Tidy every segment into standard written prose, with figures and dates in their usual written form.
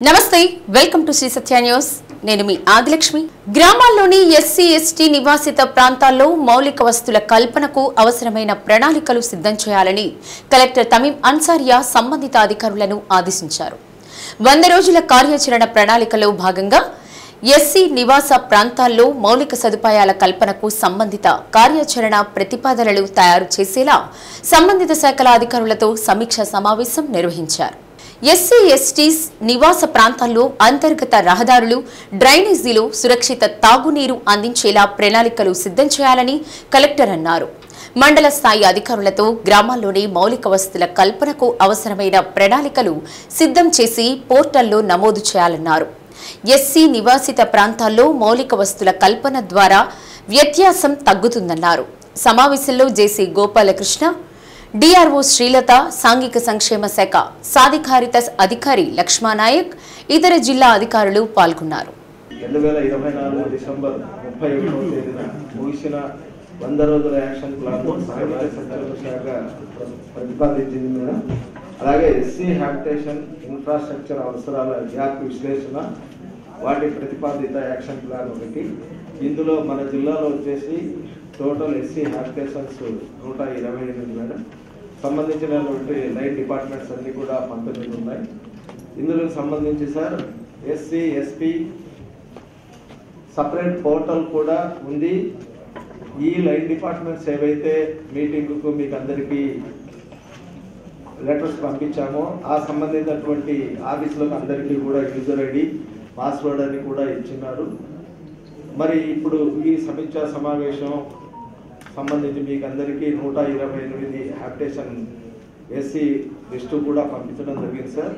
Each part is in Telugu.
నమస్తే welcome to Sri Satya news నేను మీ ఆదిలక్ష్మి గ్రామాల్లోని ఎస్సీ ఎస్టీ నివాసిత ప్రాంతాల్లో మౌలిక వస్తువుల కల్పనకు అవసరమైన ప్రణాళికలు సిద్ధం చేయాలని కలెక్టర్ తమీం అన్సారియా సంబంధిత అధికారులను ఆదేశించారు 100 రోజుల కార్యాచరణ ప్రణాళికలో భాగంగా ఎస్సీ నివాస ప్రాంతాల్లో మౌలిక సదుపాయాల కల్పనకు సంబంధిత కార్యాచరణ ప్రతిపాదనలు తయారు చేసేలా సంబంధిత శాఖల అధికారులతో సమీక్ష సమావేశం నిర్వహించారు ఎస్సీ ఎస్టీస్ నివాస ప్రాంతాల్లో అంతర్గత రహదారులు డ్రైనేజీలు సురక్షిత తాగునీరు అందించేలా ప్రణాళికలు సిద్ధం చేయాలని కలెక్టర్ అన్నారు మండల స్థాయి అధికారులతో గ్రామాల్లోని మౌలిక వస్తువుల కల్పనకు అవసరమైన ప్రణాళికలు సిద్ధం చేసి పోర్టల్లో నమోదు చేయాలన్నారు ఎస్సీ నివాసిత ప్రాంతాల్లో మౌలిక వస్తువుల కల్పన ద్వారా వ్యత్యాసం తగ్గుతుందన్నారు సమావేశంలో జేసీ గోపాలకృష్ణ డిఆర్ఓ శ్రీలత సాంఘిక సంక్షేమ శాఖ సాధికారిత అధికారి లక్ష్మానాయక్ ఇతర జిల్లా అధికారులు పాల్గొన్నారు 2024 డిసెంబర్ 31వ తేదీన ముగిసిన 100 రోజుల యాక్షన్ ప్లాన్ సాంఘిక సంక్షేమ శాఖ ప్రతిపాదించింది మేడం. అలాగే ఎస్సీ హ్యాబిటేషన్ ఇన్ఫ్రాస్ట్రక్చర్ అవసరాల గ్యాప్ విశ్లేషణ వాటి ప్రతిపాదిత యాక్షన్ ప్లాన్ ఒకటి. ఇందులో మన జిల్లాలో వచ్చేసి టోటల్ ఎస్సీ హ్యాబిటేషన్స్ 128 మేడం. సంబంధించినటువంటి లైన్ డిపార్ట్మెంట్స్ అన్ని కూడా 19 ఉన్నాయి. ఇందులో సంబంధించి sir SC SP separate portal కూడా ఉంది. ఈ లైన్ డిపార్ట్మెంట్స్ ఏవైతే మీటింగ్కు మీకు అందరికీ లెటర్స్ పంపించామో ఆ సంబంధించినటువంటి ఆఫీసులకు అందరికీ కూడా యూజర్ ఐడి పాస్వర్డ్ అని కూడా ఇచ్చినారు. మరి ఇప్పుడు ఈ సమీక్షా సమావేశం సంబంధించి మీకు అందరికీ 128 హ్యాబిటేషన్ ఎస్సీ లిస్టు కూడా పంపించడం జరిగింది సార్.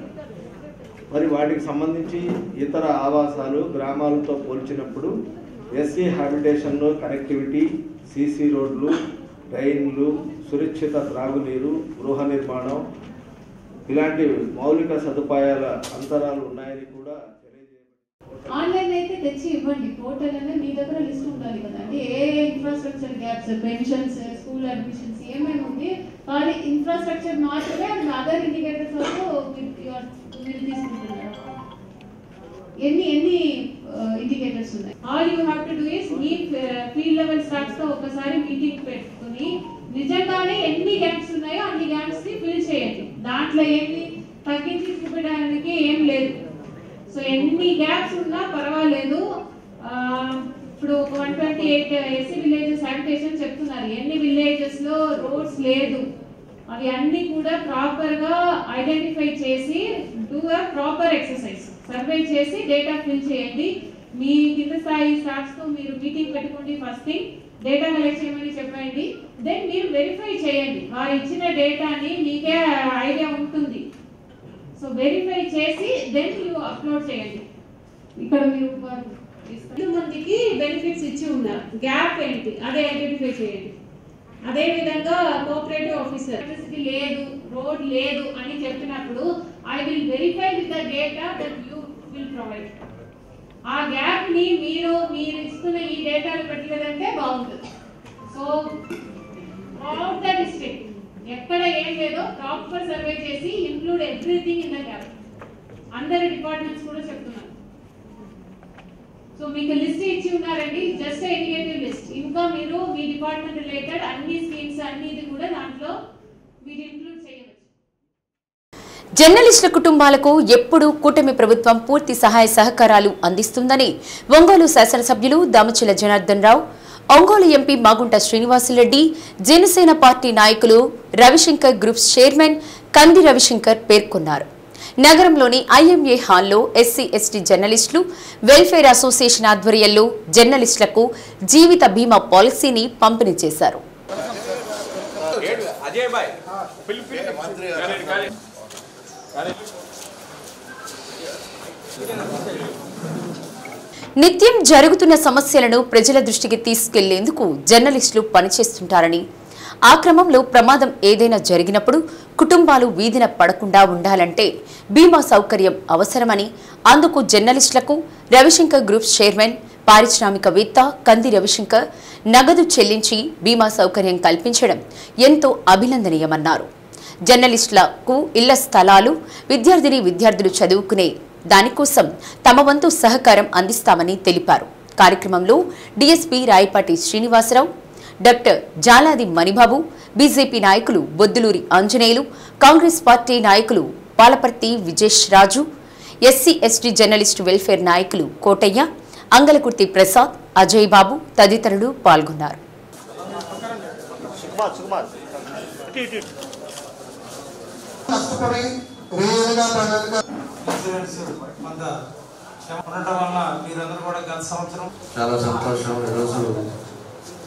మరి వాటికి సంబంధించి ఇతర ఆవాసాలు గ్రామాలతో పోల్చినప్పుడు ఎస్సీ హ్యాబిటేషన్లో కనెక్టివిటీ, సీసీ రోడ్లు, డ్రైన్లు, సురక్షిత త్రాగునీరు, గృహ నిర్మాణం ఇలాంటి మౌలిక సదుపాయాల అంతరాలు ఉన్నాయని కూడా ఆన్లైన్ అయితే తెచ్చి ఇవ్వండి. పోర్టల్ అనేది మీ దగ్గర లిస్ట్ ఉండాలి కదండి. ఏ infrastructure gaps, pensions, school admissions ఏమేమి ఉంది కానీ ఇన్ఫ్రాస్ట్రక్చర్ మాత్రమే అదర్ ఇండికేటర్స్ వరకు మీరు తీసుకుంటున్నారు. ఎన్ని ఇండికేటర్స్ ఉన్నాయి. All you have to do is me field level staffs తో ఒకసారి మీటింగ్ పెట్టుకుని నిజంగానే ఎన్ని గ్యాప్స్ ఉన్నాయో అన్ని గ్యాప్స్ ని ఫిల్ చేయండి. దాంట్లో ఏమి తగ్గించి చూపించడానికి ఏం లేదు. సో ఎన్ని గ్యాప్స్ ఉన్నా పర్వాలేదు. ఇప్పుడు 128 ఎస్సీ విలేజెస్ హ్యాబిటేషన్ చెప్తున్నారు. ఎన్ని విలేజెస్ లో రోడ్స్ లేదు అవి అన్ని కూడా ప్రాపర్ గా ఐడెంటిఫై చేసి do a proper exercise survey చేసి డేటా ఫిల్ చేయండి. మీ కింద స్థాయి స్టాఫ్స్ తో మీరు మీటింగ్ పెట్టుకోండి. ఫస్ట్ థింగ్ డేటా కలెక్ట్ చేయమని చెప్పండి. దెన్ మీరు వెరిఫై చేయండి. వారు ఇచ్చిన డేటాని మీకే ఐడియా ఉంటుంది. సో వెరిఫై చేసి దెన్ యూ అప్లోడ్ చేయండి. ఇక్కడ మీరు మందికి బెనిఫిట్స్ ఇచ్చి ఉన్నారు. గ్యాప్ ఏంటి అదే ఐడెంటిఫై చేయండి. అదే విధంగా కోఆపరేటివ్ ఆఫీసర్ లేదు, రోడ్ లేదు అని చెప్పినప్పుడు I will verify with the data that you will provide. ఆ గ్యాప్ ని మీరు ఇస్తున్న ఈ డేటాను పెట్టలేదంటే బాగుంటుంది. సో ఆల్ ద డిస్ట్రిక్ట్ ఎక్కడ ఏం లేదో ప్రాపర్ సర్వే చేసి include everything in the gap. అందరి డిపార్ట్మెంట్స్ కూడా చెప్తున్నారు. సో మీకు లిస్ట్ ఇచ్చి ఉన్నారండి, జస్ట్ ఇండికేటివ్ లిస్ట్. ఇంకా మీరు మీ డిపార్ట్మెంట్ రిలేటెడ్ అన్ని స్కీమ్స్ అన్నిది కూడా దాంట్లో మీరు ఇంక్లూడ్ చేయవచ్చు. జర్నలిస్టుల కుటుంబాలకు ఎప్పుడూ కూటమి ప్రభుత్వం పూర్తి సహాయ సహకారాలు అందిస్తుందని ఒంగోలు శాసనసభ్యులు దామచల జనార్దన్ రావు, ఒంగోలు ఎంపీ మాగుంట శ్రీనివాసరెడ్డి, జనసేన పార్టీ నాయకులు రవిశంకర్ గ్రూప్స్ చైర్మన్ కంది రవిశంకర్ పేర్కొన్నారు. నగరంలోని ఐఎంఏ హాల్లో ఎస్సీ ఎస్టీ జర్నలిస్టులు వెల్ఫేర్ అసోసియేషన్ ఆధ్వర్యంలో జర్నలిస్టులకు జీవిత బీమా పాలసీని పంపిణీ చేశారు. నిత్యం జరుగుతున్న సమస్యలను ప్రజల దృష్టికి తీసుకెళ్లేందుకు జర్నలిస్టులు పనిచేస్తుంటారని, ఆ క్రమంలో ప్రమాదం ఏదైనా జరిగినప్పుడు కుటుంబాలు వీధిన పడకుండా ఉండాలంటే బీమా సౌకర్యం అవసరమని, అందుకు జర్నలిస్టులకు రవిశంకర్ గ్రూప్స్ చైర్మన్ పారిశ్రామికవేత్త కంది రవిశంకర్ నగదు చెల్లించి బీమా సౌకర్యం కల్పించడం ఎంతో అభినందనీయమన్నారు. జర్నలిస్టులకు ఇళ్ల స్థలాలు, విద్యార్థిని విద్యార్థులు చదువుకునే దానికోసం తమ వంతు సహకారం అందిస్తామని తెలిపారు. కార్యక్రమంలో DSP Rayapati Srinivasarao, doctor Jaladi Manibabu, BJP నాయకులు బొద్దులూరి ఆంజనేయులు, కాంగ్రెస్ పార్టీ నాయకులు Palaparthi Vijesh Raju, SC ST journalist welfare నాయకులు కోటయ్య, అంగలకుర్తి ప్రసాద్, అజయ్ బాబు తదితరులు పాల్గొన్నారు. చాలా సంతోషం. ఈరోజు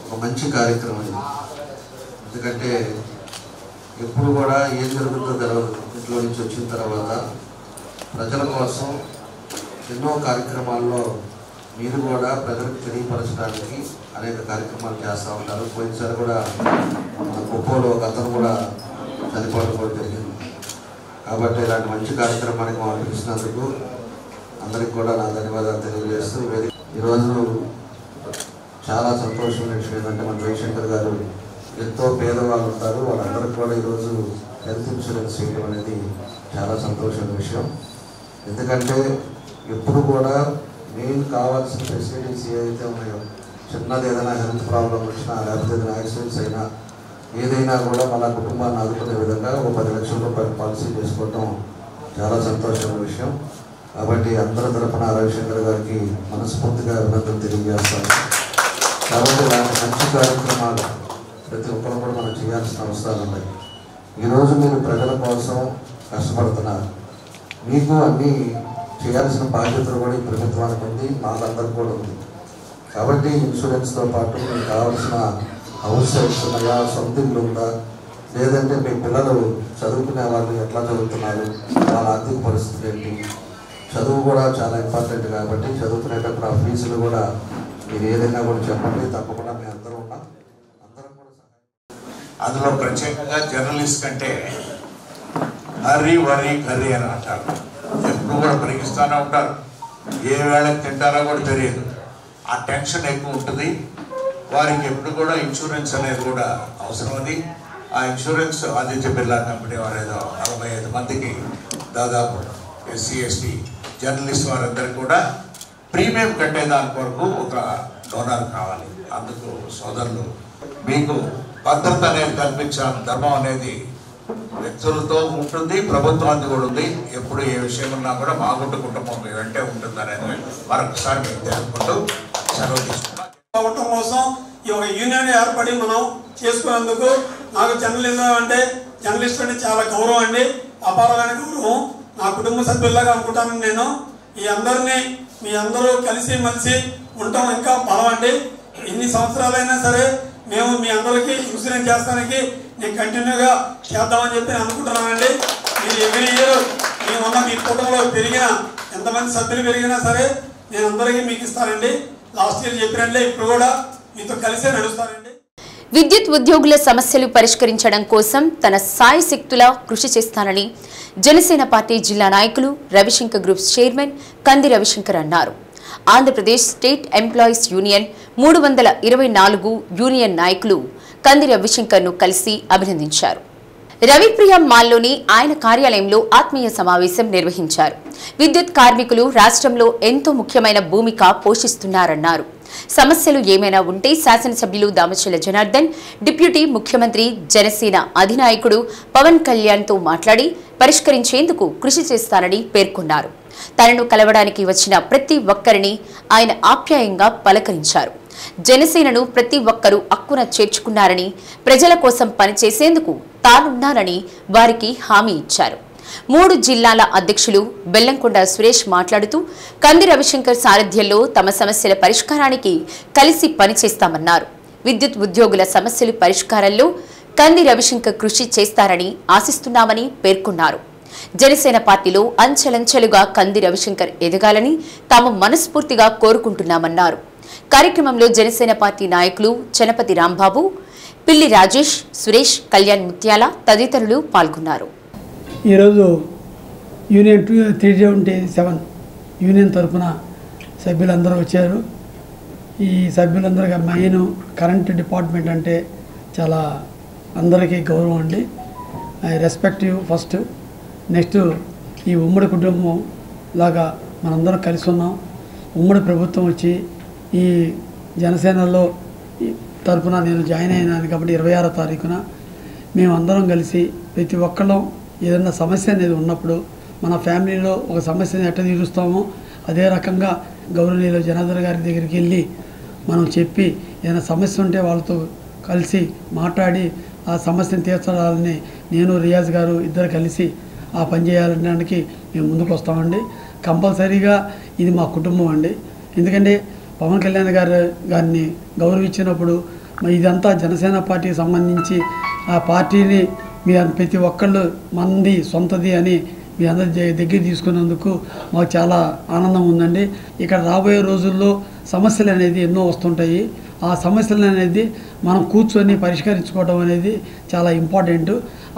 ఒక మంచి కార్యక్రమం ఇది. ఎందుకంటే ఎప్పుడు కూడా ఏం జరుగుతుందో తెలియదు. ఇంట్లో నుంచి వచ్చిన తర్వాత ప్రజల కోసం ఎన్నో కార్యక్రమాల్లో మీరు కూడా ప్రజలకు తెలియపరచడానికి అనేక కార్యక్రమాలు చేస్తూ ఉంటారు. పోయినసారి కూడా మన కుప్పలో ఒక అతను కూడా చనిపోవడం కూడా జరిగింది. కాబట్టి ఇలాంటి మంచి కార్యక్రమానికి మనం పిలిచినందుకు అందరికి కూడా నా ధన్యవాదాలు తెలియజేస్తూ, ఈరోజు చాలా సంతోషమైన విషయం ఏంటంటే మన జయశంకర్ గారు ఎంతో పేదవాళ్ళు ఉంటారు, వాళ్ళందరికీ కూడా ఈరోజు హెల్త్ ఇన్సూరెన్స్ చేయడం అనేది చాలా సంతోషమైన విషయం. ఎందుకంటే ఎప్పుడు కూడా మెయిన్ కావాల్సిన ఫెసిలిటీస్ ఏదైతే ఉన్నాయో, చిన్నది ఏదైనా హెల్త్ ప్రాబ్లం వచ్చినా లేకపోతే ఏదైనా యాక్సిడెంట్స్ అయినా ఏదైనా కూడా మన కుటుంబాన్ని ఆదుకునే విధంగా ఒక 10 లక్షల రూపాయల పాలసీ చేసుకోవడం చాలా సంతోషమైన విషయం. కాబట్టి అందరి తరఫున రవిశంకర్ గారికి మనస్ఫూర్తిగా అభినందనలు తెలియజేస్తాను. కాబట్టి ఇలాంటి మంచి కార్యక్రమాలు ప్రతి ఒక్కరు కూడా మనం చేయాల్సిన అవసరాలు ఉన్నాయి. ఈరోజు మీరు ప్రజల కోసం కష్టపడుతున్నారు. మీకు అన్నీ చేయాల్సిన బాధ్యతలు కూడా ఈ ప్రభుత్వానికి ఉంది, మాకందరికి కూడా ఉంది. కాబట్టి ఇన్సూరెన్స్తో పాటు మీకు కావాల్సిన హౌస్ సైట్స్ ఉన్నాయా, సొంత ఇల్లు ఉందా, లేదంటే మీ పిల్లలు చదువుకునే వాళ్ళు ఎట్లా చదువుతున్నారు, వాళ్ళ ఆర్థిక పరిస్థితులు ఏంటి, చదువు కూడా చాలా ఇంపార్టెంట్. కాబట్టి చదువుకునేటప్పుడు ఆ ఫీజులు కూడా మీరు ఏదైనా కూడా చెప్పండి, తప్పకుండా మేము అందరం ఉన్నాం, అందరం కూడా సహాయం. అందులో ప్రత్యేకంగా జర్నలిస్ట్ కంటే హర్రీ వరీ కర్రీ అని అంటారు. ఎప్పుడు కూడా పరిగిస్తూనే ఉంటారు, ఏ వేళకి తింటారో కూడా తెలియదు. ఆ టెన్షన్ ఎక్కువ ఉంటుంది. వారికి ఎప్పుడు కూడా ఇన్సూరెన్స్ అనేది కూడా అవసరం ఉంది. ఆ ఇన్సూరెన్స్ ఆదిత్య బిర్లా కంపెనీ వారు ఏదో 45 మందికి దాదాపు ఎస్సీ ఎస్టీ జర్నలిస్ట్ వారందరికీ కూడా ప్రీమియం కట్టేదాని కొరకు ఒక డోనర్ కావాలి. అందుకు సోదరులు మీకు భద్రత అనేది కల్పించాలి. ధర్మం అనేది వ్యక్తులతో ఉంటుంది, ప్రభుత్వానికి కూడా ఉంది. ఎప్పుడు ఏ విషయం ఉన్నా కూడా మా కుటుంబం మీ వెంటే ఉంటుంది అనేది మరొకసారి మీకు తెలుపుకుంటూ సెలవు తీసుకున్నాం. కోసం ఈ ఒక యూనియన్ ఏర్పడి మనం చేసుకున్నందుకు నాకు జర్నలిజం అంటే జర్నలిస్ట్ అంటే చాలా గౌరవం అండి, అపారమైన గౌరవం. నా కుటుంబ సభ్యుల్లాగా అనుకుంటాను నేను. ఈ అందరినీ మీ అందరూ కలిసి మలిసి ఉండటం ఇంకా బలం అండి. ఎన్ని సంవత్సరాలైనా సరే మేము మీ అందరికీ ఇన్సూరెన్స్ చేస్తానికి నేను కంటిన్యూగా చేద్దామని చెప్పి అనుకుంటున్నానండి. మీరు ఎవ్రీ ఇయర్ మేమున్న మీ కుటుంబంలో పెరిగిన ఎంతమంది సభ్యులు పెరిగినా సరే నేను అందరికీ మీకు ఇస్తానండి. లాస్ట్ ఇయర్ చెప్పినండి, ఇప్పుడు కూడా మీతో కలిసే నడుస్తానండి. విద్యుత్ ఉద్యోగుల సమస్యలు పరిష్కరించడం కోసం తన సాయశక్తులా కృషి చేస్తానని జనసేన పార్టీ జిల్లా నాయకులు రవిశంకర్ గ్రూప్స్ చైర్మన్ కంది రవిశంకర్ అన్నారు. Andhra Pradesh state employees union 324 union నాయకులు కంది రవిశంకర్ను కలిసి అభినందించారు. రవిప్రియ మాల్లోని ఆయన కార్యాలయంలో ఆత్మీయ సమావేశం నిర్వహించారు. విద్యుత్ కార్మికులు రాష్ట్రంలో ఎంతో ముఖ్యమైన భూమిక పోషిస్తున్నారన్నారు. సమస్యలు ఏమైనా ఉంటే శాసనసభ్యులు దామచల జనార్దన్, డిప్యూటీ ముఖ్యమంత్రి జనసేన అధినాయకుడు పవన్ కళ్యాణ్తో మాట్లాడి పరిష్కరించేందుకు కృషి చేస్తానని పేర్కొన్నారు. తనను కలవడానికి వచ్చిన ప్రతి ఒక్కరిని ఆయన ఆప్యాయంగా పలకరించారు. జనసేనను ప్రతి ఒక్కరూ అక్కున చేర్చుకున్నారని, ప్రజల కోసం పనిచేసేందుకు తానున్నానని వారికి హామీ ఇచ్చారు. 3 జిల్లాల అధ్యక్షులు బెల్లంకొండ సురేష్ మాట్లాడుతూ కంది రవిశంకర్ సారథ్యంలో తమ సమస్యల పరిష్కారానికి కలిసి పనిచేస్తామన్నారు. విద్యుత్ ఉద్యోగుల సమస్యల పరిష్కారంలో కంది రవిశంకర్ కృషి చేస్తారని ఆశిస్తున్నామని పేర్కొన్నారు. జనసేన పార్టీలో అంచెలంచెలుగా కంది రవిశంకర్ ఎదగాలని తాము మనస్ఫూర్తిగా కోరుకుంటున్నామన్నారు. కార్యక్రమంలో జనసేన పార్టీ నాయకులు చనపతి రాంబాబు, పిల్లి రాజేష్, సురేష్, కళ్యాణ్ ముత్యాల తదితరులు పాల్గొన్నారు. ఈరోజు యూనియన్ 377 యూనియన్ తరఫున సభ్యులందరూ వచ్చారు. ఈ సభ్యులందరికీ మెయిన్ కరెంట్ డిపార్ట్మెంట్ అంటే చాలా అందరికీ గౌరవం అండి. I respect you first. Next ఈ ఉమ్మడి కుటుంబం లాగా మనందరం కలిసి ఉన్నాం. ఉమ్మడి ప్రభుత్వం వచ్చి ఈ జనసేనలో తరఫున నేను జాయిన్ అయినాను కాబట్టి 26వ తారీఖున మేమందరం కలిసి ప్రతి ఒక్కళ్ళం ఏదైనా సమస్య అనేది ఉన్నప్పుడు మన ఫ్యామిలీలో ఒక సమస్యని ఎట్లా తీరుస్తామో అదే రకంగా గౌరవనీయులు జనార్దన్ గారి దగ్గరికి వెళ్ళి మనం చెప్పి ఏదైనా సమస్య ఉంటే వాళ్ళతో కలిసి మాట్లాడి ఆ సమస్యను తీర్చాలని నేను రియాజ్ గారు ఇద్దరు కలిసి ఆ పని చేయాలనడానికి మేము ముందుకు వస్తామండి. కంపల్సరీగా ఇది మా కుటుంబం అండి. ఎందుకంటే పవన్ కళ్యాణ్ గారిని గౌరవించినప్పుడు ఇదంతా జనసేన పార్టీకి సంబంధించి ఆ పార్టీని మీ ప్రతి ఒక్కళ్ళు మంది సొంతది అని మీ అందరి దగ్గర తీసుకున్నందుకు మాకు చాలా ఆనందం ఉందండి. ఇక్కడ రాబోయే రోజుల్లో సమస్యలు అనేది ఎన్నో వస్తుంటాయి. ఆ సమస్యలు అనేది మనం కూర్చొని పరిష్కరించుకోవడం అనేది చాలా ఇంపార్టెంట్.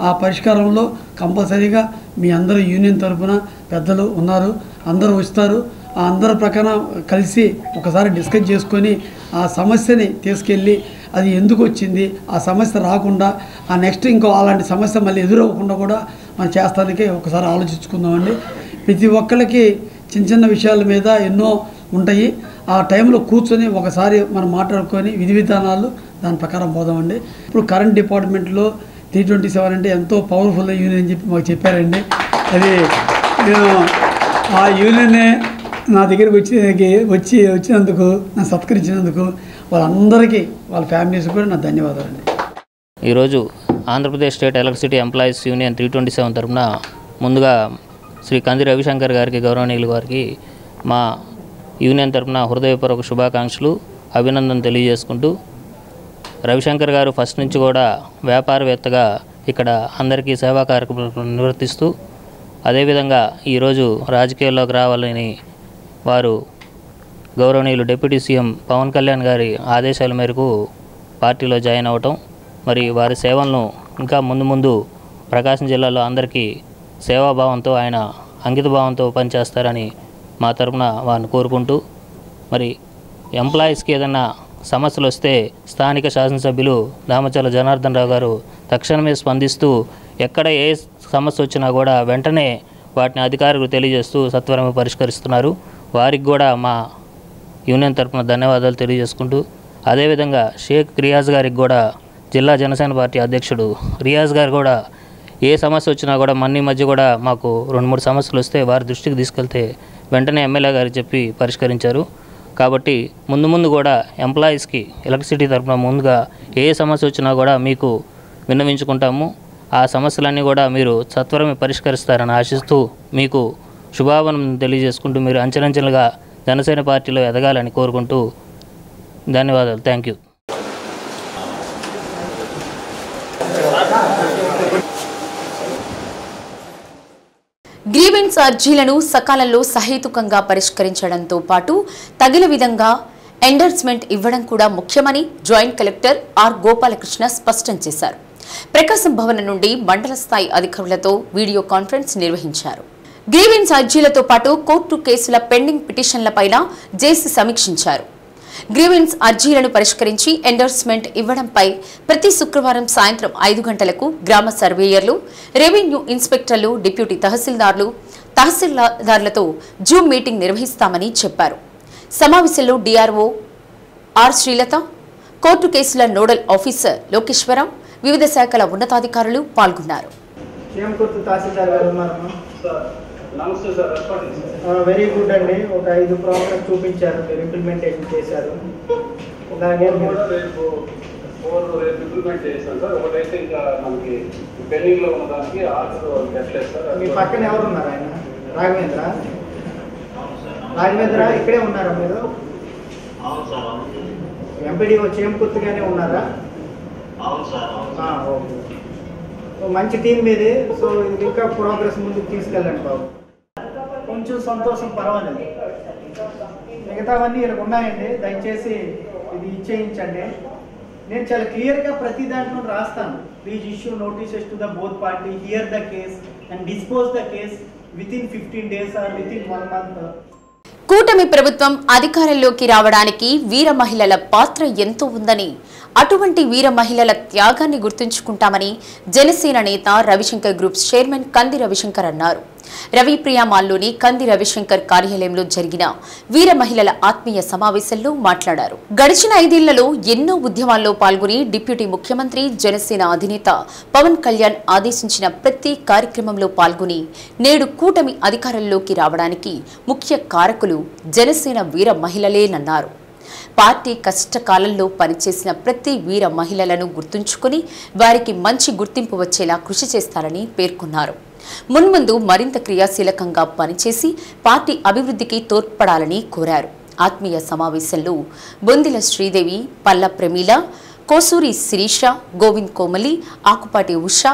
ఆ పరిష్కారంలో కంపల్సరీగా మీ అందరూ యూనియన్ తరఫున పెద్దలు ఉన్నారు, అందరూ వస్తారు. ఆ అందరి ప్రకారం కలిసి ఒకసారి డిస్కస్ చేసుకొని ఆ సమస్యని తీసుకెళ్ళి అది ఎందుకు వచ్చింది, ఆ సమస్య రాకుండా ఆ నెక్స్ట్ ఇంకో అలాంటి సమస్య మళ్ళీ ఎదురవ్వకుండా కూడా మనం చేస్తానికి ఒకసారి ఆలోచించుకుందామండి. ప్రతి ఒక్కరికి చిన్న చిన్న విషయాల మీద ఎన్నో ఉంటాయి. ఆ టైంలో కూర్చొని ఒకసారి మనం మాట్లాడుకొని విధి విధానాలు దాని ప్రకారం పోదామండి. ఇప్పుడు కరెంట్ డిపార్ట్మెంట్లో 327 అంటే ఎంతో పవర్ఫుల్ యూనియన్ అని చెప్పి మాకు చెప్పారండి. అది నేను ఆ యూనియనే నా దగ్గరికి వచ్చినందుకు నా సత్కరించినందుకు వాళ్ళందరికీ వాళ్ళ ఫ్యామిలీస్ కూడా నా ధన్యవాదాలండి. ఈరోజు Andhra Pradesh state electricity employees union 327 తరఫున ముందుగా శ్రీ కంది రవిశంకర్ గారికి గౌరవనీయులు గారికి మా యూనియన్ తరఫున హృదయపూర్వక శుభాకాంక్షలు అభినందన తెలియజేసుకుంటూ, రవిశంకర్ గారు ఫస్ట్ నుంచి కూడా వ్యాపారవేత్తగా ఇక్కడ అందరికీ సేవా కార్యక్రమాలు నిర్వర్తిస్తూ అదేవిధంగా ఈరోజు రాజకీయాల్లోకి రావాలని వారు గౌరవనీయులు డిప్యూటీ సీఎం పవన్ కళ్యాణ్ గారి ఆదేశాల మేరకు పార్టీలో జాయిన్ అవ్వటం, మరి వారి సేవలను ఇంకా ముందు ప్రకాశం జిల్లాలో అందరికీ సేవాభావంతో ఆయన అంకితభావంతో పనిచేస్తారని మా తరపున వారిని కోరుకుంటూ, మరి ఎంప్లాయీస్కి ఏదైనా సమస్యలు వస్తే స్థానిక శాసనసభ్యులు దామచర్ల జనార్దన్ రావు గారు తక్షణమే స్పందిస్తూ ఎక్కడ ఏ సమస్య వచ్చినా కూడా వెంటనే వాటిని అధికారులకు తెలియజేస్తూ సత్వరమే పరిష్కరిస్తున్నారు. వారికి కూడా మా యూనియన్ తరపున ధన్యవాదాలు తెలియజేసుకుంటూ, అదేవిధంగా షేక్ రియాజ్ గారికి కూడా జిల్లా జనసేన పార్టీ అధ్యక్షుడు రియాజ్ గారు కూడా ఏ సమస్య వచ్చినా కూడా మన్ని మధ్య కూడా మాకు 2-3 సమస్యలు వస్తే వారి దృష్టికి తీసుకెళ్తే వెంటనే ఎమ్మెల్యే గారు చెప్పి పరిష్కరించారు. కాబట్టి ముందు కూడా ఎంప్లాయీస్కి ఎలక్ట్రిసిటీ తరఫున ముందుగా ఏ సమస్య వచ్చినా కూడా మీకు విన్నవించుకుంటాము. ఆ సమస్యలన్నీ కూడా మీరు సత్వరమే పరిష్కరిస్తారని ఆశిస్తూ మీకు శుభాభావం తెలియజేసుకుంటూ మీరు అంచెలంచెలుగా జనసేన పార్టీలో ఎదగాలని కోరుకుంటూ ధన్యవాదాలు. Thank you. గ్రీవెన్స్ అర్జీలను సకాలంలో సహేతుకంగా పరిష్కరించడంతో పాటు తగిన విధంగా ఎండర్స్మెంట్ ఇవ్వడం కూడా ముఖ్యమని జాయింట్ కలెక్టర్ ఆర్ గోపాలకృష్ణ స్పష్టం చేశారు. ప్రకాశం భవన్ నుండి మండల స్థాయి అధికారులతో వీడియో కాన్ఫరెన్స్ నిర్వహించారు. గ్రీవెన్స్ అర్జీలతో పాటు కోర్టు కేసుల పెండింగ్ పిటిషన్లపైన జేసీ సమీక్షించారు. గ్రీవెన్స్ అర్జీలను పరిష్కరించి ఎండర్స్మెంట్ ఇవ్వడంపై ప్రతి శుక్రవారం సాయంత్రం 5 గంటలకు గ్రామ సర్వేయర్లు, రెవెన్యూ ఇన్స్పెక్టర్లు, డిప్యూటీ తహసీల్దార్లతో జూమ్ మీటింగ్ నిర్వహిస్తామని చెప్పారు. సమావేశంలో డిఆర్ఓ ఆర్ శ్రీలత, కోర్టు కేసుల నోడల్ ఆఫీసర్ లోకేశ్వరం, వివిధ శాఖల ఉన్నతాధికారులు పాల్గొన్నారు. వెరీ గుడ్ అండి. ఒక 5 ప్రాబ్లమ్స్ చూపించారు, మీరు ఇంప్లిమెంటేషన్ చేశారు. అలాగే రేపు ఇంప్లిమెంట్ చేశాను సార్. ఒకటైతే ఇంకా మనకి పెండింగ్ లో ఉన్న దానికి ఆర్డర్ పెట్టలేదు సార్. మీ పక్కన ఎవరు ఉన్నారు? ఆయన రాఘవేంద్ర ఇక్కడే ఉన్నారా మీరు? ఎంపీడీఓ చేమకుర్తిగానే ఉన్నారా? ఓకే, మంచి టీం మీది. సో ఇది ఇంకా ప్రోగ్రెస్ ముందుకు తీసుకెళ్ళండి బాబు. కొంచెం సంతోషం, పర్వాలేదు. మిగతావన్నీ ఇలా ఉన్నాయండి, దయచేసి ఇది ఇచ్చేయించండి. నేను చాలా క్లియర్గా ప్రతి దాంట్లో రాస్తాను. Please issue notices to the both party, hear the case and dispose the case within 15 days or within 1 month. కూటమి ప్రభుత్వం అధికారంలోకి రావడానికి వీర మహిళల పాత్ర ఎంతో ఉందని, అటువంటి వీర మహిళల త్యాగాన్ని గుర్తుంచుకుంటామని జనసేన నేత రవిశంకర్ గ్రూప్స్ చైర్మన్ కంది రవిశంకర్ అన్నారు. రవిప్రియ మాల్లోని కంది రవిశంకర్ కార్యాలయంలో జరిగిన వీర మహిళల ఆత్మీయ సమావేశంలో మాట్లాడారు. గడిచిన 5 ఏళ్లలో ఎన్నో ఉద్యమాల్లో పాల్గొని డిప్యూటీ ముఖ్యమంత్రి జనసేన అధినేత పవన్ కళ్యాణ్ ఆదేశించిన ప్రతి కార్యక్రమంలో పాల్గొని నేడు కూటమి అధికారంలోకి రావడానికి ముఖ్య కారకులు జనసేన వీర మహిళలేనన్నారు. పార్టీ కష్టకాలంలో పనిచేసిన ప్రతి వీర మహిళలను గుర్తుంచుకుని వారికి మంచి గుర్తింపు వచ్చేలా కృషి చేస్తారని పేర్కొన్నారు. మున్ముందు మరింత క్రియాశీలకంగా పనిచేసి పార్టీ అభివృద్ధికి తోడ్పడాలని కోరారు. ఆత్మీయ సమావేశంలో బొందిల శ్రీదేవి, పల్ల ప్రమీల, కోసూరి శిరీష, గోవింద్ కోమలి, ఆకుపాటి ఉషా,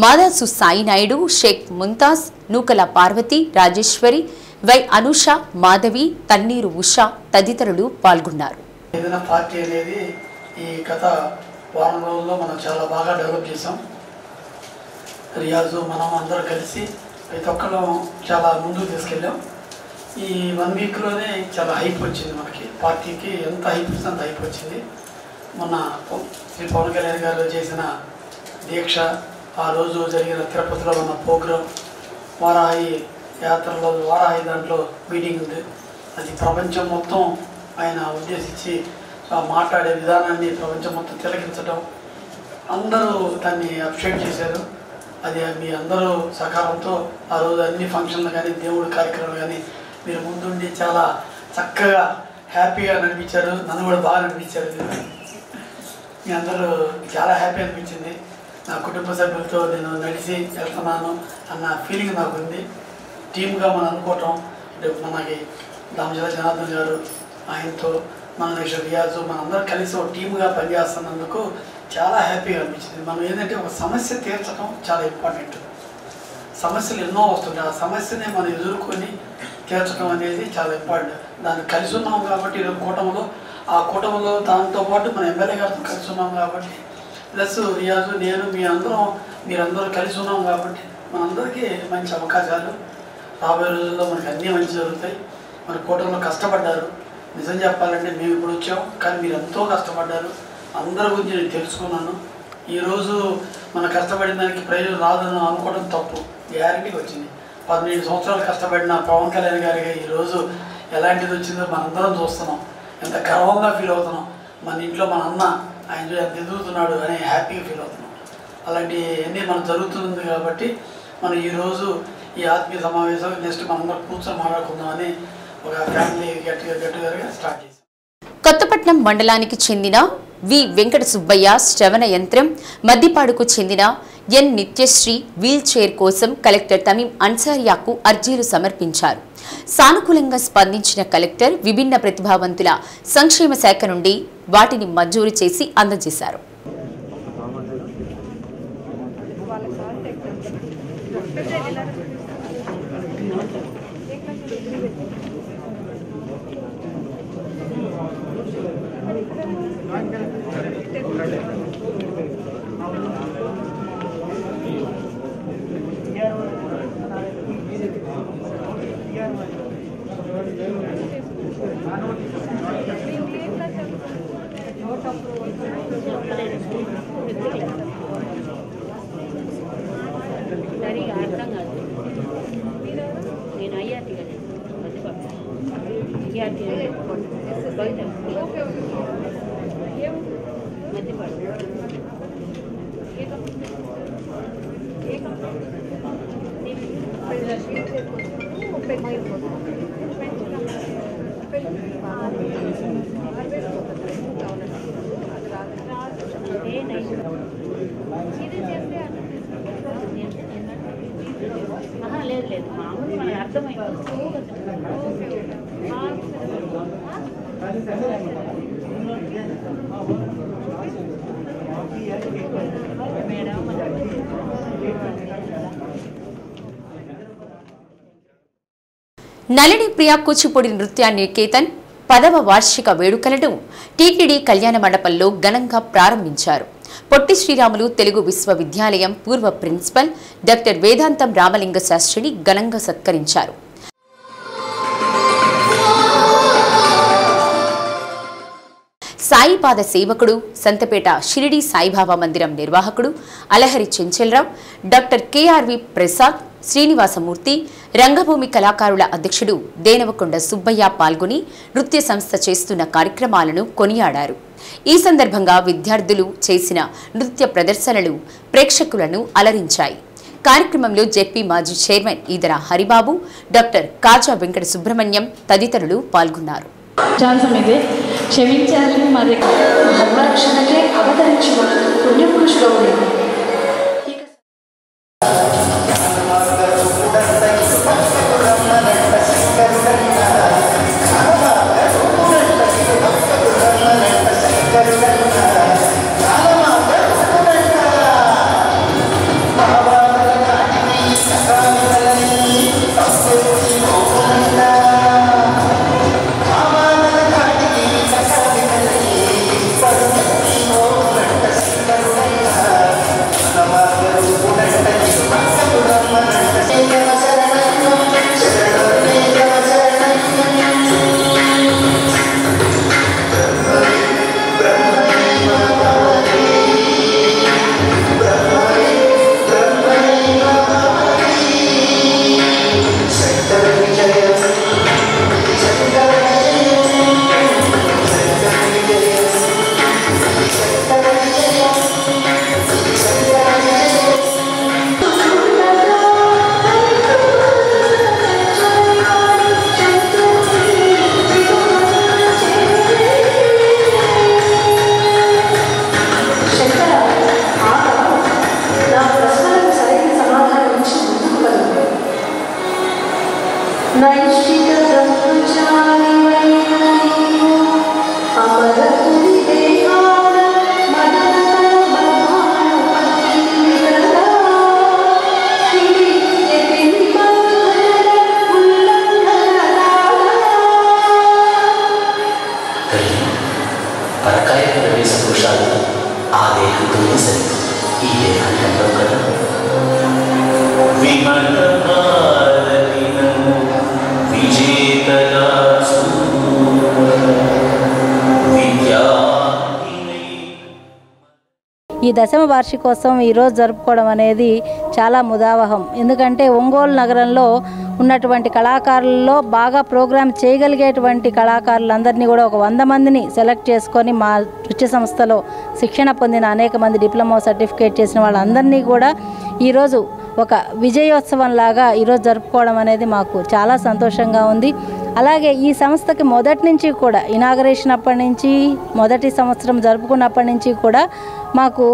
మాదాసు సాయినాయుడు, షేక్ ముంతాజ్, నూకల పార్వతి, రాజేశ్వరి, వై అనుష, మాధవి, తన్నీరు ఉష తదితరులు పాల్గొన్నారు. ఏదైనా పార్టీ అనేది ఈ గత వారం రోజుల్లో మనం చాలా బాగా డెవలప్ చేసాం. రియాజు మనం అందరం కలిసి ప్రతి ఒక్కరు చాలా ముందుకు తీసుకెళ్ళాం. ఈ 1 వీక్లోనే చాలా హైప్ వచ్చింది. మనకి పార్టీకి ఎంత హైప్ వస్తే అంత హైప్ వచ్చింది. మొన్న శ్రీ పవన్ కళ్యాణ్ గారు చేసిన దీక్ష, ఆ రోజు జరిగిన తిరుపతిలో ఉన్న ప్రోగ్రాం, వారాహి యాత్రలో వారాహి దాంట్లో మీటింగ్ ఉంది. అది ప్రపంచం మొత్తం ఆయన ఉద్దేశించి మాట్లాడే విధానాన్ని ప్రపంచం మొత్తం తిలకించడం, అందరూ దాన్ని అప్రిషియేట్ చేశారు. అది మీ అందరూ సహకారంతో ఆ రోజు అన్ని ఫంక్షన్లు కానీ దేవుడి కార్యక్రమాలు కానీ మీరు ముందుండి చాలా చక్కగా హ్యాపీగా నడిపించారు. నన్ను కూడా బాగా నడిపించారు. మీ అందరూ చాలా హ్యాపీ అనిపించింది. నా కుటుంబ సభ్యులతో నేను నడిచి వెళ్తున్నాను అన్న ఫీలింగ్ నాకు ఉంది. టీమ్గా మనం అనుకోవటం, మనకి దామచల జనార్దన్ గారు, ఆయనతో మన నెక్స్ట్ రియాజు, మనందరం కలిసి ఒక టీమ్గా పనిచేస్తున్నందుకు చాలా హ్యాపీగా అనిపించింది. మనం ఏంటంటే ఒక సమస్య తీర్చడం చాలా ఇంపార్టెంట్. సమస్యలు ఎన్నో వస్తుంటాయి. ఆ సమస్యని మనం ఎదుర్కొని తీర్చడం అనేది చాలా ఇంపార్టెంట్. దాన్ని కలిసి ఉన్నాం కాబట్టి ఈరోజు కూటమిలో, ఆ కూటమిలో దాంతోపాటు మన ఎమ్మెల్యే గారితో కలిసి ఉన్నాం కాబట్టి, ప్లస్ రియాజు, నేను, మీరందరూ కలిసి ఉన్నాం కాబట్టి మనందరికీ మంచి అవకాశాలు రాబోయే రోజుల్లో మనకి అన్నీ మంచి జరుగుతాయి. మన కూటమిలో కష్టపడ్డారు. నిజం చెప్పాలంటే మేము ఇప్పుడు వచ్చాం, కానీ మీరు ఎంతో కష్టపడ్డారు. అందరి గురించి నేను తెలుసుకున్నాను. ఈరోజు మనం కష్టపడిన దానికి ప్రయోజనం రాదని అనుకోవడం తప్పు. గ్యారంటీగా వచ్చింది. 17 సంవత్సరాలు కష్టపడిన పవన్ కళ్యాణ్ గారికి ఈరోజు ఎలాంటిది వచ్చిందో మనందరం చూస్తున్నాం. ఎంత గర్వంగా ఫీల్ అవుతున్నాం. మన ఇంట్లో మన అన్న ఆయన ఎంత ఎదుగుతున్నాడు అని హ్యాపీగా ఫీల్ అవుతున్నాం. అలాంటివన్నీ మనం జరుగుతుంది కాబట్టి మనం ఈరోజు ఈ ఆత్మీయ సమావేశం నెక్స్ట్ మనందరం కూర్చొని మాట్లాడుకుందామని ఒక ఫ్యామిలీ గెట్టుగా స్టార్ట్ చేశాం. కొత్తపట్నం మండలానికి చెందిన వి వెంకట సుబ్బయ్య శ్రవణ యంత్రం, మద్దిపాడుకు చెందిన ఎన్ నిత్యశ్రీ వీల్ చైర్ కోసం కలెక్టర్ తమీం అన్సారియాకు అర్జీలు సమర్పించారు. సానుకూలంగా స్పందించిన కలెక్టర్ విభిన్న ప్రతిభావంతుల సంక్షేమ శాఖ నుండి వాటిని మంజూరు చేసి అందజేశారు. లేదు మామూలు మనకు అర్థమైంది. నళిని ప్రియా కూచిపూడి నృత్య నికేతన్ 10వ వార్షిక వేడుకలను టీటీడీ కళ్యాణ మండపంలో ఘనంగా ప్రారంభించారు. పొట్టి శ్రీరాములు తెలుగు విశ్వవిద్యాలయం పూర్వ ప్రిన్సిపల్ డాక్టర్ వేదాంతం రామలింగ శాస్త్రిని ఘనంగా సత్కరించారు. సాయిపాద సేవకుడు, సంతపేట షిరిడి సాయిబాబా మందిరం నిర్వాహకుడు అలహరి చెంచల్రావు, డాక్టర్ కేఆర్వి ప్రసాద్, శ్రీనివాసమూర్తి, రంగభూమి కళాకారుల అధ్యక్షుడు దేనవకొండ సుబ్బయ్య పాల్గొని నృత్య సంస్థ చేస్తున్న కార్యక్రమాలను కొనియాడారు. ఈ సందర్భంగా విద్యార్థులు చేసిన నృత్య ప్రదర్శనలు ప్రేక్షకులను అలరించాయి. కార్యక్రమంలో జెడ్పీ మాజీ చైర్మన్ ఈదర హరిబాబు, డాక్టర్ కాజా వెంకట సుబ్రహ్మణ్యం తదితరులు పాల్గొన్నారు. క్షమించాలని మరి ధర్మరక్షణకే అవతరించిన పుణ్యపురుషుడు. ఈ దశమ వార్షికోత్సవం ఈరోజు జరుపుకోవడం అనేది చాలా ముదావహం. ఎందుకంటే ఒంగోలు నగరంలో ఉన్నటువంటి కళాకారుల్లో బాగా ప్రోగ్రామ్ చేయగలిగేటువంటి కళాకారులందరినీ కూడా ఒక 100 మందిని సెలెక్ట్ చేసుకొని మా నృత్య సంస్థలో శిక్షణ పొందిన అనేక మంది డిప్లొమా సర్టిఫికేట్ చేసిన వాళ్ళందరినీ కూడా ఈరోజు ఒక విజయోత్సవం లాగా ఈరోజు జరుపుకోవడం అనేది మాకు చాలా సంతోషంగా ఉంది. అలాగే ఈ సంస్థకి మొదటి నుంచి కూడా ఇనాగరేషన్ అప్పటి నుంచి మొదటి సంవత్సరం జరుపుకున్నప్పటి నుంచి కూడా మాకు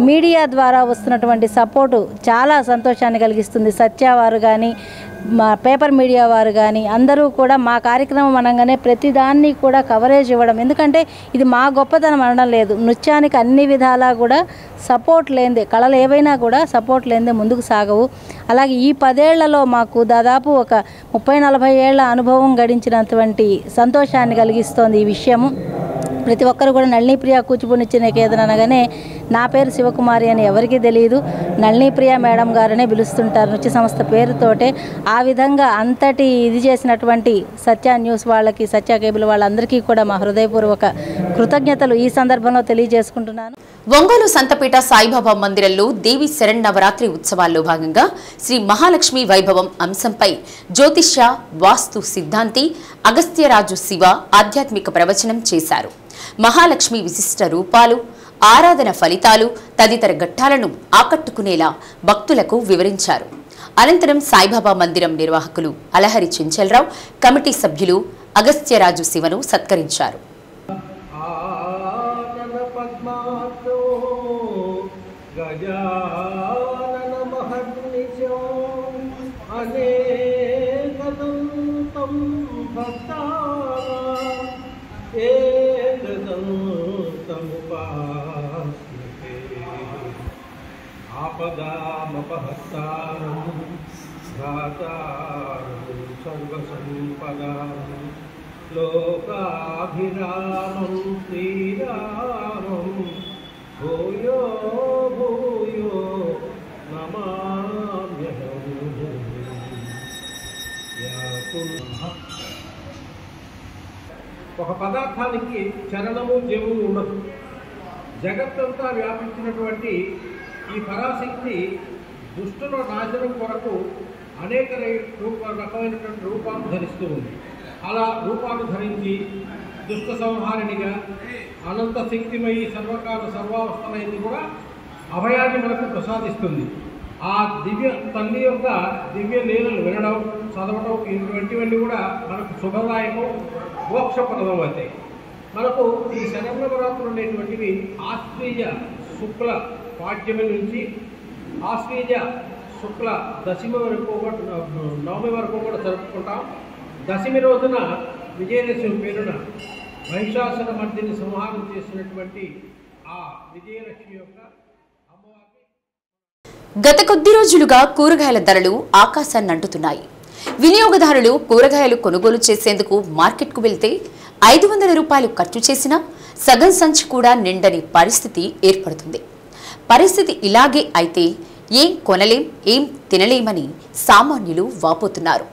మీడియా ద్వారా వస్తున్నటువంటి సపోర్టు చాలా సంతోషాన్ని కలిగిస్తుంది. సత్య వారు కానీ మా పేపర్ మీడియా వారు కానీ అందరూ కూడా మా కార్యక్రమం అనగానే ప్రతిదాన్ని కూడా కవరేజ్ ఇవ్వడం. ఎందుకంటే ఇది మా గొప్పతనం అనడం లేదు, నృత్యానికి అన్ని విధాలా కూడా సపోర్ట్ లేనిదే, కళలు ఏవైనా కూడా సపోర్ట్ లేనిదే ముందుకు సాగవు. అలాగే ఈ 10 ఏళ్లలో మాకు దాదాపు ఒక 30-40 ఏళ్ల అనుభవం గడించినటువంటి సంతోషాన్ని కలిగిస్తోంది ఈ విషయము. ప్రతి ఒక్కరు కూడా నళినీప్రియ కూచిపూడి నృత్య నికేతన్ అనగానే నా పేరు శివకుమారి అని ఎవరికీ తెలియదు, నళినీప్రియ మేడం గారనే పిలుస్తుంటారు నృత్య సంస్థ పేరుతోటే. ఆ విధంగా అంతటి ఇది చేసినటువంటి సత్య న్యూస్ వాళ్ళకి, సత్య కేబుల్ వాళ్ళందరికీ కూడా మా హృదయపూర్వక కృతజ్ఞతలు ఈ సందర్భంలో తెలియజేసుకుంటున్నాను. ఒంగోలు సంతపేట సాయిబాబా మందిరంలో దేవి శరన్నవరాత్రి ఉత్సవాల్లో భాగంగా శ్రీ మహాలక్ష్మి వైభవం అంశంపై జ్యోతిష్య, వాస్తు సిద్ధాంతి అగస్త్యరాజు శివ ఆధ్యాత్మిక ప్రవచనం చేశారు. మహాలక్ష్మి విశిష్ట రూపాలు, ఆరాధన ఫలితాలు తదితర ఘట్టాలను ఆకట్టుకునేలా భక్తులకు వివరించారు. అనంతరం సాయిబాబా మందిరం నిర్వాహకులు అలహరి చెంచల్రావు, కమిటీ సభ్యులు అగస్త్యరాజు శివను సత్కరించారు. ఆపదామపహస్తారం ఘాతారం సర్వసంపదాం లోకాభిరామం శ్రీరామం భూయో భూయో నమామ్యహం. ఒక పదార్థానికి చలనము జీవము ఉండదు. జగత్తంతా వ్యాపించినటువంటి ఈ పరాశక్తి దుష్టుల నాశనం కొరకు అనేక రకమైనటువంటి రూపాన్ని ధరిస్తూ ఉంది. అలా రూపాన్ని ధరించి దుష్ట సంహారిణిగా అనంత శక్తిమయి సర్వకాల సర్వావస్థలైంది కూడా అభయాన్ని మనకు ప్రసాదిస్తుంది. ఆ దివ్య తల్లి యొక్క దివ్య లీలలు వినడం, చదవడం ఇటువంటివన్నీ కూడా మనకు శుభదాయకం, మోక్షప్రదం అవుతాయి. మనకు ఈ శరన్నవరాత్రులు అనేటువంటివి ఆశ్వీజ శుక్ల పాడ్యమి నుంచి ఆశ్వీజ శుక్ల దశమి వరకు నవమి వరకు కూడా జరుపుకుంటాం. దశమి రోజున విజయదశమి పేరున మహిషాసుర మర్దిని సంహారం చేసినటువంటి ఆ విజయలక్ష్మి యొక్క గత కొద్ది రోజులుగా కూరగాయల ధరలు ఆకాశాన్ని అంటుతున్నాయి. వినియోగదారులు కూరగాయలు కొనుగోలు చేసేందుకు మార్కెట్కు వెళ్తే 500 రూపాయలు ఖర్చు చేసినా సగం సంచి కూడా నిండని పరిస్థితి ఏర్పడుతుంది. పరిస్థితి ఇలాగే అయితే ఏం కొనలేం, ఏం తినలేమని సామాన్యులు వాపోతున్నారు.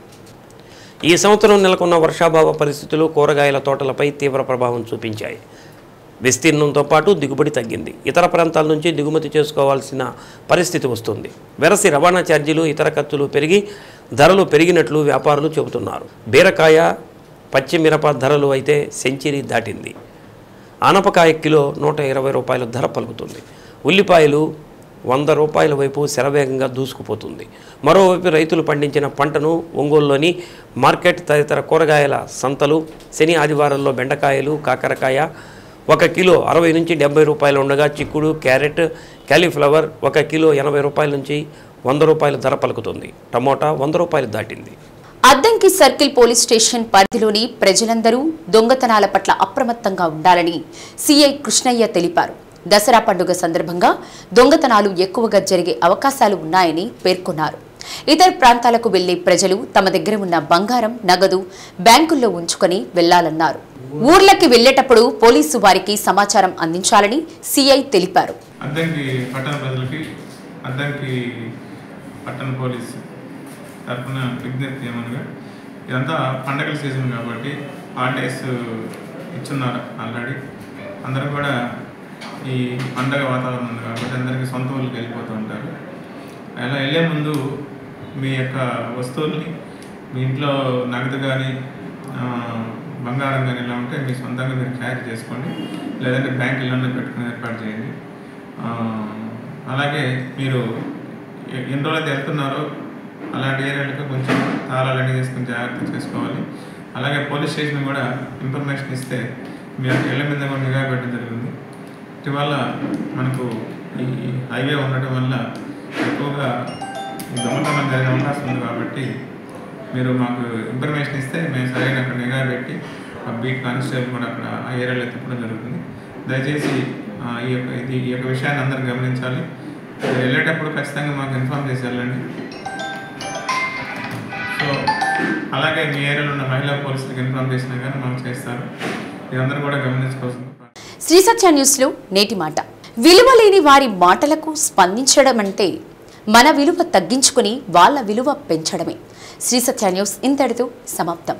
ఈ సంవత్సరం నెలకొన్న వర్షాభావ పరిస్థితులు కూరగాయల తోటలపై తీవ్ర ప్రభావం చూపించాయి. విస్తీర్ణంతో పాటు దిగుబడి తగ్గింది. ఇతర ప్రాంతాల నుంచి దిగుమతి చేసుకోవాల్సిన పరిస్థితి వస్తుంది. వెరసి రవాణా ఛార్జీలు, ఇతర ఖర్చులు పెరిగి ధరలు పెరిగినట్లు వ్యాపారులు చెబుతున్నారు. బీరకాయ, పచ్చిమిరప ధరలు అయితే సెంచరీ దాటింది. ఆనపకాయ కిలో 120 రూపాయల ధర పలుకుతుంది. ఉల్లిపాయలు 100 రూపాయల వైపు శరవేగంగా దూసుకుపోతుంది. మరోవైపు రైతులు పండించిన పంటను ఒంగోలులోని మార్కెట్, తదితర కూరగాయల సంతలు శని ఆదివారాల్లో బెండకాయలు, కాకరకాయ 1 కిలో 60 నుంచి 70 రూపాయలు ఉండగా చిక్కుడు, క్యారెట్, క్యాలీఫ్లవర్ 1 కిలో 80 రూపాయల నుంచి 100 రూపాయల ధర పలుకుతుంది. టమోటా 100 రూపాయలు దాటింది. అద్దంకి సర్కిల్ పోలీస్ స్టేషన్ పరిధిలోని ప్రజలందరూ దొంగతనాల పట్ల అప్రమత్తంగా ఉండాలని సిఐ కృష్ణయ్య తెలిపారు. దసరా పండుగ సందర్భంగా దొంగతనాలు ఎక్కువగా జరిగే అవకాశాలు ఉన్నాయని పేర్కొన్నారు. ఇతర ప్రాంతాలకు వెళ్లే ప్రజలు తమ దగ్గర ఉన్న బంగారం, నగదు బ్యాంకుల్లో ఉంచుకొని వెళ్లాలన్నారు. ఊర్లకి వెళ్లేటప్పుడు పోలీసు వారికి సమాచారం అందించాలని సిఐ తెలిపారు. అద్దంకి పట్టణ ప్రజలకి అద్దంకి పట్టణ పోలీసు తరఫున విజ్ఞప్తి ఏమనగా, ఇదంతా పండగల సీజన్ కాబట్టి హాలిడేస్ ఇచ్చున్నారు ఆల్రెడీ. అందరూ కూడా ఈ పండగ వాతావరణం ఉంది కాబట్టి అందరికీ సొంత ఊళ్ళకి వెళ్ళిపోతూ ఉంటారు. అలా వెళ్ళే ముందు మీ యొక్క వస్తువుల్ని మీ ఇంట్లో నగదు కానీ బంగారం కానీ ఇలా ఉంటే మీ సొంతంగా మీరు క్యారీ చేసుకోండి, లేదంటే బ్యాంకుల్లోనే పెట్టుకుని ఏర్పాటు చేయండి. అలాగే మీరు ఎన్ని రోజులైతే వెళ్తున్నారో అలాంటి ఏరియాలకు కొంచెం తాళాలన్నీ తీసుకుని జాగ్రత్త చేసుకోవాలి. అలాగే పోలీస్ స్టేషన్ కూడా ఇన్ఫర్మేషన్ ఇస్తే మీ ఇళ్ళ మీద కూడా నిఘా పెట్టడం జరిగింది. ఇటీవల మనకు ఈ హైవే ఉండటం వల్ల ఎక్కువగా దొంగతనం జరిగే అవకాశం ఉంది కాబట్టి మీరు మాకు ఇన్ఫర్మేషన్ ఇస్తే మేము సరైన అక్కడ నిఘా పెట్టి ఆ బీట్ కానిస్టేబుల్ కూడా అక్కడ ఆ ఏరియాలో తిప్పడం జరుగుతుంది. దయచేసి ఈ యొక్క విషయాన్ని అందరూ గమనించాలి. వెళ్ళేటప్పుడు ఖచ్చితంగా మాకు ఇన్ఫార్మ్ చేసి వెళ్ళండి. సో అలాగే మీ ఏరియాలో ఉన్న మహిళా పోలీసులకు ఇన్ఫార్మ్ చేసినా కానీ మాకు చేస్తారు. ఇదందరూ కూడా గమనించుకోవాల్సింది. శ్రీ సత్య న్యూస్ లో నేటి మాట. విలువ లేని వారి మాటలకు స్పందించడం అంటే మన విలువ తగ్గించుకుని వాళ్ళ విలువ పెంచడమే. శ్రీ సత్య న్యూస్ ఇంతటితో సమాప్తం.